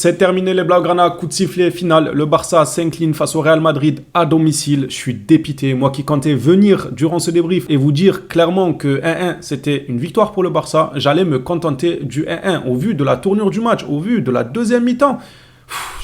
C'est terminé les Blaugrana, coup de sifflet final. Le Barça s'incline face au Real Madrid à domicile. Je suis dépité. Moi qui comptais venir durant ce débrief et vous dire clairement que 1-1 c'était une victoire pour le Barça, j'allais me contenter du 1-1 au vu de la tournure du match, au vu de la deuxième mi-temps.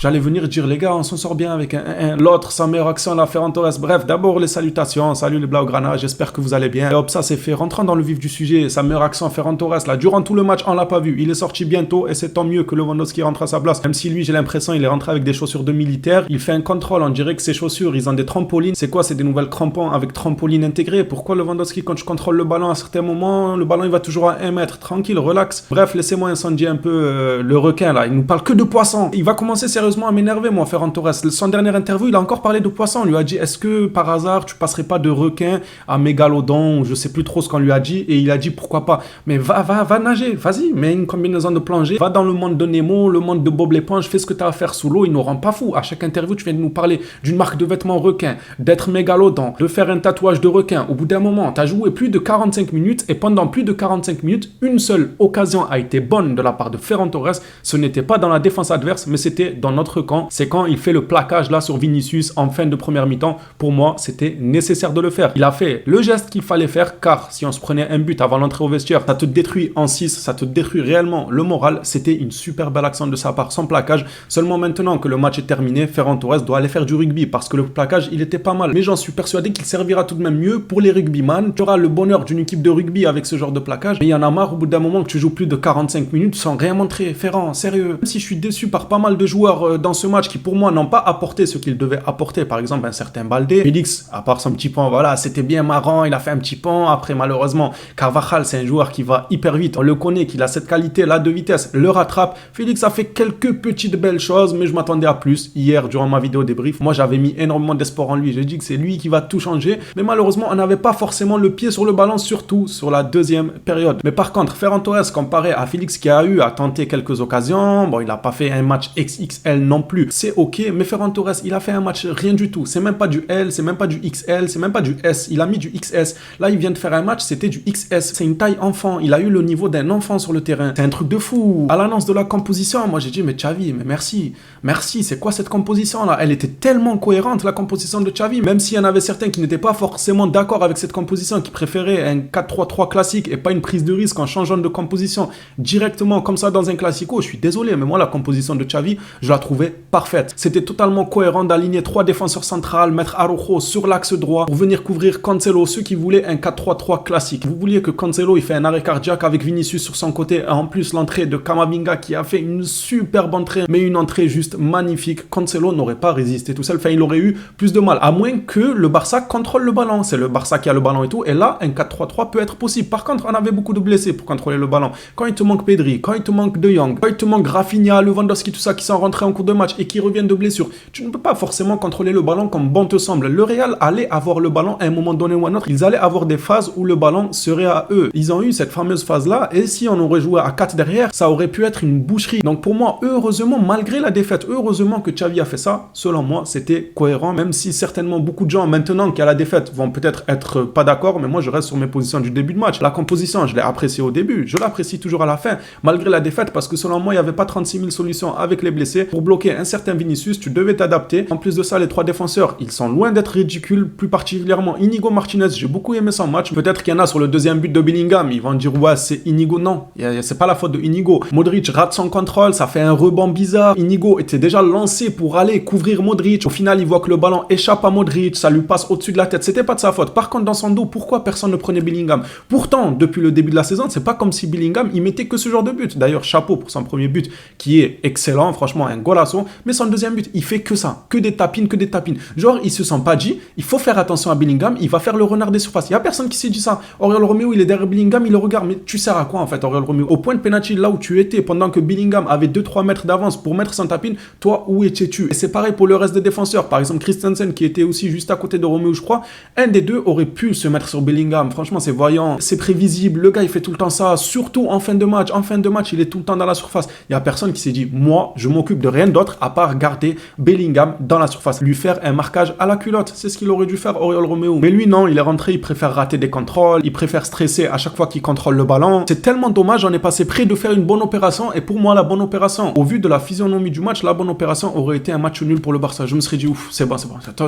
J'allais venir dire les gars on s'en sort bien avec un 1-1. L'autre sa meilleure action la Ferran Torres. Bref, d'abord les salutations, salut les Blaugrana, j'espère que vous allez bien. Et hop, ça c'est fait, rentrant dans le vif du sujet. Sa meilleure action Ferran Torres là, durant tout le match on l'a pas vu, il est sorti bientôt et c'est tant mieux que Lewandowski rentre à sa place. Même si lui j'ai l'impression il est rentré avec des chaussures de militaire. Il fait un contrôle, on dirait que ses chaussures ils ont des trampolines. C'est quoi, c'est des nouvelles crampons avec trampoline intégrée? Pourquoi Lewandowski quand je contrôle le ballon à certains moments, le ballon il va toujours à 1 mètre, tranquille, relax. Bref, laissez-moi incendier un peu le requin là, il nous parle que de poissons. Il va commencer sérieusement à m'énerver moi Ferran Torres. Son dernière interview, il a encore parlé de poissons. On lui a dit, est-ce que par hasard, tu passerais pas de requin à mégalodon, ou je sais plus trop ce qu'on lui a dit. Et il a dit, pourquoi pas. Mais va nager, vas-y, mets une combinaison de plongée. Va dans le monde de Nemo, le monde de Bob l'éponge, fais ce que tu as à faire sous l'eau, il nous rend pas fou. À chaque interview, tu viens de nous parler d'une marque de vêtements requin, d'être mégalodon, de faire un tatouage de requin. Au bout d'un moment, tu as joué plus de 45 minutes et pendant plus de 45 minutes, une seule occasion a été bonne de la part de Ferran Torres. Ce n'était pas dans la défense adverse, mais c'était dans notre camp. C'est quand il fait le plaquage là sur Vinicius en fin de première mi-temps. Pour moi, c'était nécessaire de le faire. Il a fait le geste qu'il fallait faire, car si on se prenait un but avant l'entrée au vestiaire, ça te détruit en 6, ça te détruit réellement le moral. C'était une super belle action de sa part, sans plaquage. Seulement maintenant que le match est terminé, Ferran Torres doit aller faire du rugby, parce que le plaquage, il était pas mal. Mais j'en suis persuadé qu'il servira tout de même mieux pour les rugbyman. Tu auras le bonheur d'une équipe de rugby avec ce genre de plaquage. Mais il y en a marre au bout d'un moment que tu joues plus de 45 minutes sans rien montrer. Ferran, sérieux. Même si je suis déçu par pas mal de joueurs dans ce match qui pour moi n'ont pas apporté ce qu'il devait apporter, par exemple un certain Baldé. Félix, à part son petit pont, voilà, c'était bien marrant, il a fait un petit pont. Après malheureusement, Carvajal c'est un joueur qui va hyper vite, on le connaît, qu'il a cette qualité là de vitesse, le rattrape. Félix a fait quelques petites belles choses, mais je m'attendais à plus. Hier durant ma vidéo débrief, moi j'avais mis énormément d'espoir en lui, j'ai dit que c'est lui qui va tout changer, mais malheureusement on n'avait pas forcément le pied sur le ballon, surtout sur la deuxième période. Mais par contre, Ferran Torres comparé à Félix qui a eu à tenter quelques occasions, bon il n'a pas fait un match XXL non plus, c'est ok, mais Ferran Torres, il a fait un match rien du tout. C'est même pas du L, c'est même pas du XL, c'est même pas du S. Il a mis du XS. Là, il vient de faire un match, c'était du XS. C'est une taille enfant. Il a eu le niveau d'un enfant sur le terrain. C'est un truc de fou. À l'annonce de la composition, moi j'ai dit, mais Xavi, mais merci. Merci, c'est quoi cette composition-là? Elle était tellement cohérente, la composition de Xavi. Même s'il y en avait certains qui n'étaient pas forcément d'accord avec cette composition, qui préféraient un 4-3-3 classique et pas une prise de risque en changeant de composition directement comme ça dans un classico. Je suis désolé, mais moi, la composition de Xavi, je la trouvais parfaite. C'était totalement cohérent d'aligner 3 défenseurs centrales, mettre Araujo sur l'axe droit pour venir couvrir Cancelo, ceux qui voulaient un 4-3-3 classique. Vous vouliez que Cancelo il fait un arrêt cardiaque avec Vinicius sur son côté, en plus l'entrée de Camavinga qui a fait une superbe entrée, mais une entrée juste magnifique. Cancelo n'aurait pas résisté tout seul, enfin il aurait eu plus de mal, à moins que le Barça contrôle le ballon. C'est le Barça qui a le ballon et tout, et là un 4-3-3 peut être possible. Par contre, on avait beaucoup de blessés pour contrôler le ballon. Quand il te manque Pedri, quand il te manque De Jong, quand il te manque Rafinha, Lewandowski, tout ça qui sont rentrés en cours de match et qui reviennent de blessure, tu ne peux pas forcément contrôler le ballon comme bon te semble. Le Real allait avoir le ballon à un moment donné ou à un autre. Ils allaient avoir des phases où le ballon serait à eux. Ils ont eu cette fameuse phase-là, et si on aurait joué à 4 derrière, ça aurait pu être une boucherie. Donc pour moi, heureusement, malgré la défaite, heureusement que Xavi a fait ça. Selon moi, c'était cohérent, même si certainement beaucoup de gens, maintenant qu'il y a la défaite, vont peut-être être pas d'accord, mais moi je reste sur mes positions du début de match. La composition, je l'ai appréciée au début, je l'apprécie toujours à la fin, malgré la défaite, parce que selon moi, il n'y avait pas 36 000 solutions avec les blessés. Pour bloquer un certain Vinicius, tu devais t'adapter. En plus de ça, les 3 défenseurs, ils sont loin d'être ridicules, plus particulièrement Inigo Martinez. J'ai beaucoup aimé son match. Peut-être qu'il y en a sur le deuxième but de Bellingham, ils vont dire ouais c'est Inigo. Non, c'est pas la faute de Inigo. Modric rate son contrôle, ça fait un rebond bizarre. Inigo était déjà lancé pour aller couvrir Modric. Au final, il voit que le ballon échappe à Modric, ça lui passe au-dessus de la tête. C'était pas de sa faute. Par contre, dans son dos, pourquoi personne ne prenait Bellingham? Pourtant, depuis le début de la saison, c'est pas comme si Bellingham il mettait que ce genre de but. D'ailleurs, chapeau pour son premier but qui est excellent, franchement un golasso. Mais son deuxième but, il fait que ça, que des tapines, que des tapines. Genre, il se sent pas dit, il faut faire attention à Bellingham, il va faire le renard des surfaces. Il y a personne qui s'est dit ça. Aurélien Romeo, il est derrière Bellingham, il le regarde. Mais tu sers à quoi en fait, Aurélien Romeo? Au point de penalty, là où tu étais, pendant que Bellingham avait 2-3 mètres d'avance pour mettre son tapine, toi, où étais-tu? Et c'est pareil pour le reste des défenseurs. Par exemple, Christensen, qui était aussi juste à côté de Romeo, je crois. Un des deux aurait pu se mettre sur Bellingham. Franchement, c'est voyant, c'est prévisible. Le gars, il fait tout le temps ça, surtout en fin de match. En fin de match, il est tout le temps dans la surface. Il y a personne qui s'est dit, moi, je m'occupe de rien d'autre à à part garder Bellingham dans la surface, lui faire un marquage à la culotte. C'est ce qu'il aurait dû faire Oriol Romeu. Mais lui non, il est rentré, il préfère rater des contrôles, il préfère stresser à chaque fois qu'il contrôle le ballon. C'est tellement dommage, on est passé près de faire une bonne opération et pour moi la bonne opération, au vu de la physionomie du match, la bonne opération aurait été un match nul pour le Barça. Je me serais dit ouf, c'est bon,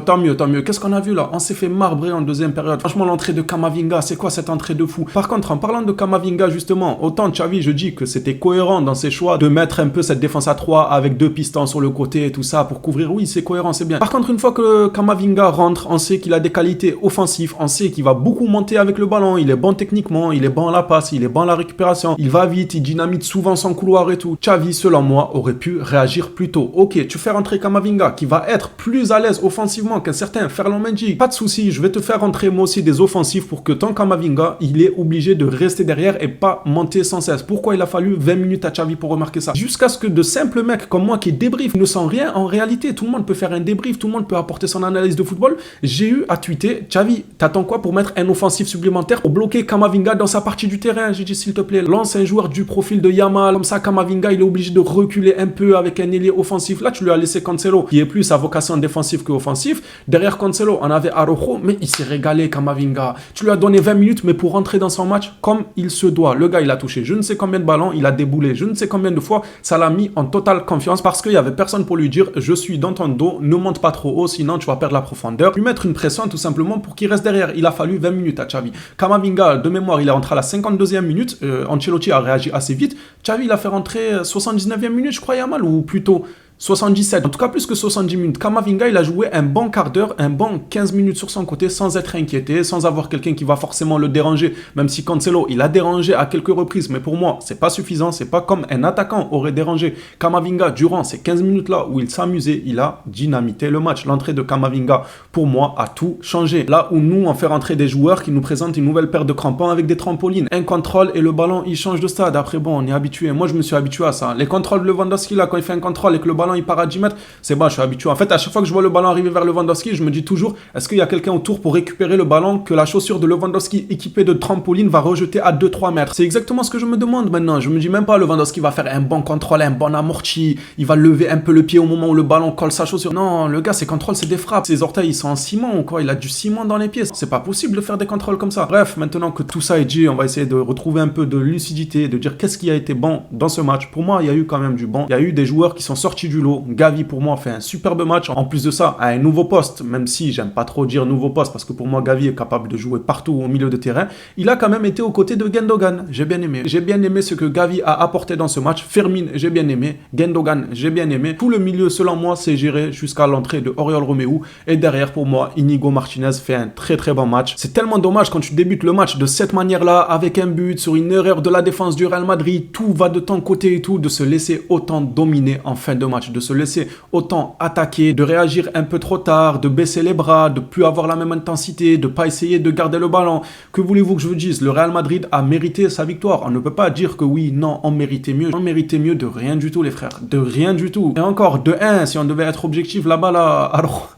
tant mieux, tant mieux. Qu'est-ce qu'on a vu là? On s'est fait marbrer en deuxième période. Franchement, l'entrée de Camavinga, c'est quoi cette entrée de fou? Par contre, en parlant de Camavinga justement, autant Xavi, je dis que c'était cohérent dans ses choix de mettre un peu cette défense à 3 avec deux pistons sur le côté et tout ça pour couvrir, oui, c'est cohérent, c'est bien. Par contre, une fois que Camavinga rentre, on sait qu'il a des qualités offensives, on sait qu'il va beaucoup monter avec le ballon, il est bon techniquement, il est bon à la passe, il est bon à la récupération, il va vite, il dynamite souvent son couloir et tout. Xavi, selon moi, aurait pu réagir plus tôt. Ok, tu fais rentrer Camavinga qui va être plus à l'aise offensivement qu'un certain Ferland Mendy. Pas de souci, je vais te faire rentrer moi aussi des offensifs pour que ton Camavinga, il est obligé de rester derrière et pas monter sans cesse. Pourquoi il a fallu 20 minutes à Xavi pour remarquer ça? Jusqu'à ce que de simples mecs comme moi qui débriefent ne sont rien en réalité. Tout le monde peut faire un débrief, tout le monde peut apporter son analyse de football. J'ai eu à tweeter, Xavi, t'attends quoi pour mettre un offensif supplémentaire pour bloquer Camavinga dans sa partie du terrain? J'ai dit s'il te plaît, lance un joueur du profil de Yamal, comme ça Camavinga il est obligé de reculer un peu avec un ailier offensif. Là tu lui as laissé Cancelo qui est plus à vocation défensive que offensif. Derrière Cancelo on avait Araujo, mais il s'est régalé Camavinga. Tu lui as donné 20 minutes mais pour rentrer dans son match comme il se doit. Le gars il a touché je ne sais combien de ballons, il a déboulé je ne sais combien de fois, ça l'a mis en totale confiance parce qu'il y avait personne pour lui dire je suis dans ton dos, ne monte pas trop haut sinon tu vas perdre la profondeur. Lui mettre une pression tout simplement pour qu'il reste derrière. Il a fallu 20 minutes à Xavi. Camavinga de mémoire il est rentré à la 52e minute, Ancelotti a réagi assez vite. Xavi il a fait rentrer 79e minute je crois Yamal ou plutôt 77, en tout cas plus que 70 minutes. Camavinga, il a joué un bon quart d'heure, un bon 15 minutes sur son côté sans être inquiété, sans avoir quelqu'un qui va forcément le déranger, même si Cancelo, il a dérangé à quelques reprises, mais pour moi, c'est pas suffisant, c'est pas comme un attaquant aurait dérangé. Camavinga, durant ces 15 minutes-là où il s'amusait, il a dynamité le match. L'entrée de Camavinga, pour moi, a tout changé. Là où nous, on fait rentrer des joueurs qui nous présentent une nouvelle paire de crampons avec des trampolines. Un contrôle et le ballon, il change de stade. Après, bon, on est habitué. Moi, je me suis habitué à ça. Les contrôles de Lewandowski, là, quand il fait un contrôle et que le ballon, il part à 10 mètres, c'est bon, je suis habitué. En fait, à chaque fois que je vois le ballon arriver vers Lewandowski, je me dis toujours, est-ce qu'il y a quelqu'un autour pour récupérer le ballon que la chaussure de Lewandowski équipée de trampoline va rejeter à 2-3 mètres? C'est exactement ce que je me demande maintenant. Je me dis même pas, Lewandowski va faire un bon contrôle, un bon amorti, il va lever un peu le pied au moment où le ballon colle sa chaussure. Non, le gars, ses contrôles, c'est des frappes. Ses orteils, ils sont en ciment ou quoi? Il a du ciment dans les pieds. C'est pas possible de faire des contrôles comme ça. Bref, maintenant que tout ça est dit, on va essayer de retrouver un peu de lucidité, de dire qu'est-ce qui a été bon dans ce match. Pour moi, il y a eu quand même du bon. Il y a eu des joueurs qui sont sortis du lot. Gavi, pour moi, fait un superbe match. En plus de ça, à un nouveau poste, même si j'aime pas trop dire nouveau poste, parce que pour moi, Gavi est capable de jouer partout au milieu de terrain, il a quand même été aux côtés de Gundogan. J'ai bien aimé. J'ai bien aimé ce que Gavi a apporté dans ce match. Fermin, j'ai bien aimé. Gundogan, j'ai bien aimé. Tout le milieu, selon moi, s'est géré jusqu'à l'entrée de Oriol Romeu. Et derrière, pour moi, Inigo Martinez fait un très très bon match. C'est tellement dommage quand tu débutes le match de cette manière-là, avec un but, sur une erreur de la défense du Real Madrid, tout va de ton côté et tout, de se laisser autant dominer en fin de match, de se laisser autant attaquer, de réagir un peu trop tard, de baisser les bras, de plus avoir la même intensité, de pas essayer de garder le ballon. Que voulez-vous que je vous dise? Le Real Madrid a mérité sa victoire. On ne peut pas dire que oui, non, on méritait mieux. On méritait mieux de rien du tout, les frères. De rien du tout. Et encore, de 1, si on devait être objectif là-bas, là, alors...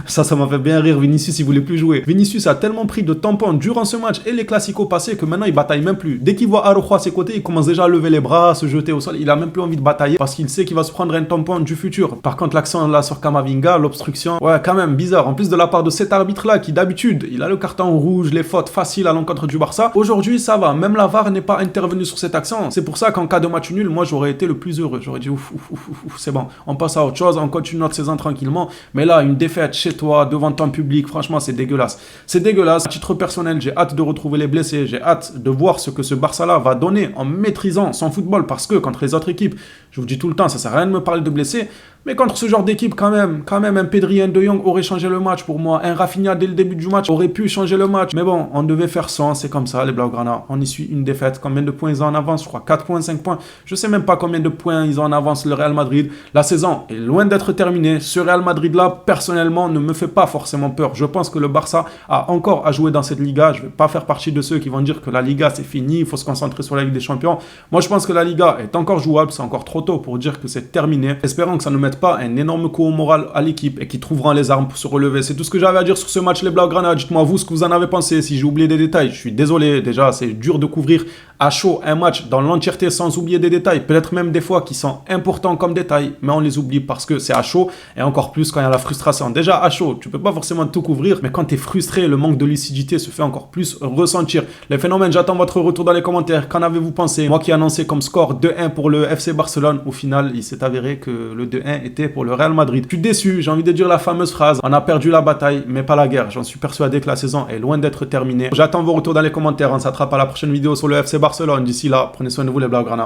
Ça m'a fait bien rire. Vinicius, il voulait plus jouer. Vinicius a tellement pris de tampons durant ce match et les classicos passés que maintenant il bataille même plus. Dès qu'il voit Araujo à ses côtés, il commence déjà à lever les bras, à se jeter au sol. Il a même plus envie de batailler parce qu'il sait qu'il va se prendre un tampon du futur. Par contre, l'accent là sur Camavinga, l'obstruction, ouais, quand même bizarre. En plus de la part de cet arbitre-là qui d'habitude, il a le carton rouge, les fautes faciles à l'encontre du Barça. Aujourd'hui, ça va. Même la VAR n'est pas intervenue sur cet accent. C'est pour ça qu'en cas de match nul, moi j'aurais été le plus heureux. J'aurais dit ouf, c'est bon. On passe à autre chose, on continue notre saison tranquillement. Mais là, une défaite chez toi, devant ton public, franchement c'est dégueulasse. C'est dégueulasse. À titre personnel, j'ai hâte de retrouver les blessés, j'ai hâte de voir ce que ce Barça-là va donner en maîtrisant son football, parce que contre les autres équipes, je vous dis tout le temps, ça sert à rien de me parler de blessés, mais contre ce genre d'équipe, quand même, un Pedri, un De Jong aurait changé le match pour moi. Un Rafinha, dès le début du match, aurait pu changer le match. Mais bon, on devait faire 100, c'est comme ça, les Blaugrana. On y suit une défaite. Combien de points ils ont en avance? Je crois 4 points, 5 points. Je sais même pas combien de points ils ont en avance, le Real Madrid. La saison est loin d'être terminée. Ce Real Madrid-là, personnellement, ne me fait pas forcément peur. Je pense que le Barça a encore à jouer dans cette Liga. Je vais pas faire partie de ceux qui vont dire que la Liga, c'est fini, il faut se concentrer sur la Ligue des Champions. Moi, je pense que la Liga est encore jouable. C'est encore trop tôt pour dire que c'est terminé. Espérons que ça ne mette pas un énorme coup au moral à l'équipe et qui trouveront les armes pour se relever. C'est tout ce que j'avais à dire sur ce match, les Blaugrana. Dites-moi vous ce que vous en avez pensé. Si j'ai oublié des détails, je suis désolé. Déjà, c'est dur de couvrir À chaud, un match dans l'entièreté sans oublier des détails, peut-être même des fois qui sont importants comme détails, mais on les oublie parce que c'est à chaud, et encore plus quand il y a la frustration. Déjà à chaud, tu peux pas forcément tout couvrir, mais quand tu es frustré, le manque de lucidité se fait encore plus ressentir. Les phénomènes, j'attends votre retour dans les commentaires. Qu'en avez-vous pensé? Moi qui ai annoncé comme score 2-1 pour le FC Barcelone, au final, il s'est avéré que le 2-1 était pour le Real Madrid. Je suis déçu, j'ai envie de dire la fameuse phrase, on a perdu la bataille, mais pas la guerre. J'en suis persuadé que la saison est loin d'être terminée. J'attends vos retours dans les commentaires, on s'attrape à la prochaine vidéo sur le FC Barcelone. D'ici là, prenez soin de vous les Blaugrana.